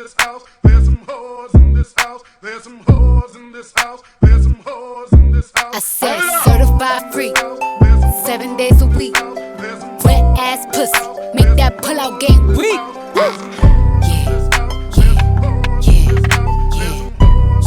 this house. There's some whores in this house. There's some whores in this house. There's some whores in this house. I said certified free, 7 days a week. Wet ass pussy, make that pull out game weak.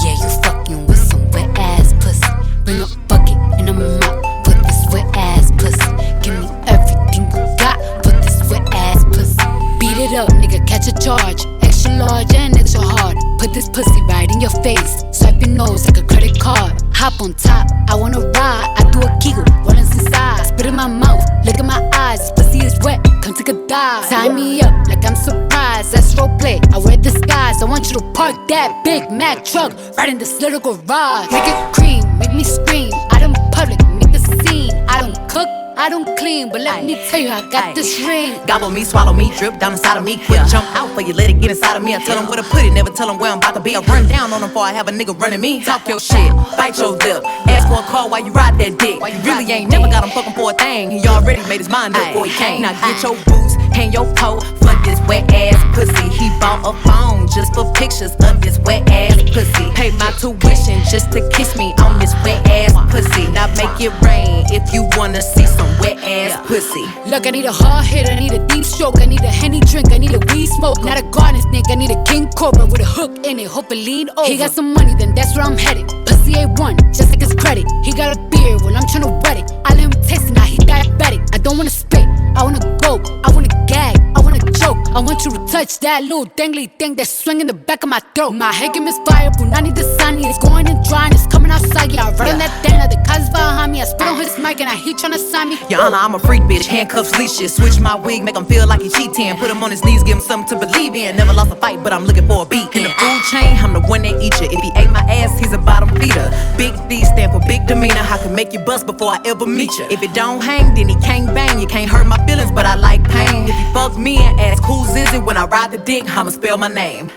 Yeah, you fucking with some wet ass pussy. Bring a bucket and a mop for this wet ass pussy. Give me everything you got for this wet ass pussy. Beat it up, nigga, catch a charge. Extra large and extra hard. Put this pussy right in your face. Swipe your nose like a credit card. Hop on top, I wanna ride. I do a giggle, what is inside? Spit in my mouth, look in my eyes. This pussy is wet, come take a dive. Tie me up like I'm surprised. That's roleplay, I wear disguise. I want you to park that Big Mac truck right in this little garage. Make it cream, make me scream. Out in public, make a scene. I don't cook, I don't clean, but let me tell you, I got this ring. Gobble me, swallow me, drip down inside of me. Quick jump out for you, let it get inside of me. I tell them where to put it, never tell them where I'm about to be. I run down on them before I have a nigga running me. Talk your shit, bite your lip. Ask for a call while you ride that dick. You really ain't never got him fucking for a thing. He already made his mind up before he came. Now get your boots, hang your coat for this wet ass pussy. He bought a phone just for pictures of this wet ass pussy. Paid my tuition just to kiss me on this wet ass pussy. Now make it rain if you wanna see some wet ass pussy. Look, I need a hard hit, I need a deep stroke, I need a Henny drink, I need a weed smoke. Not a garden snake, I need a king cobra with a hook in it, hope it lean over. He got some money, then that's where I'm headed. Pussy A1, just like his credit. He got a beard, well I'm tryna wet it. I let him taste it, now he diabetic. I don't wanna spit, I wanna go, I wanna gag, I wanna choke. I want you to touch that little dangly thing that's swinging the back of my throat. My head game is fire, Punani the sunny. It's going and drying, it's coming outside. Yeah, I run on that thing, now the cuz behind me. I spit on his mic and I he tryna sign me. Your Honor, I'm a freak bitch, handcuffs, leashes. Switch my wig, make him feel like he cheating. Put him on his knees, give him something to believe in. Never lost a fight, but I'm looking for a beat. In the food chain, I'm the one that eat you. If he ate my ass, he's a bottom feeder. Big D stand for big demeanor. I can make you bust before I ever meet you. If it don't hang, then he can't bang. You can't hurt my feelings, but I like pain. If he fuck me and ask who's is it when I ride the dick, I'ma spell my name.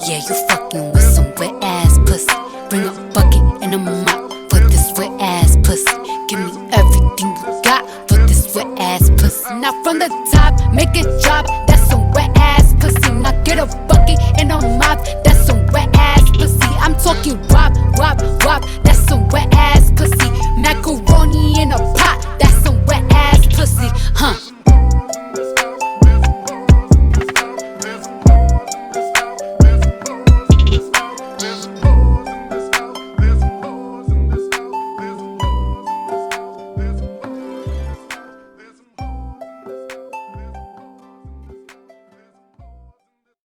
Yeah, you fucking with some wet ass pussy. Bring a bucket and a mop for this wet ass pussy. Give me everything you got for this wet ass pussy. Now from the top, make it drop. That's some wet ass pussy. Now get a bucket and a mop. That's some wet ass pussy. I'm talking wop, wop, wop. That's some wet ass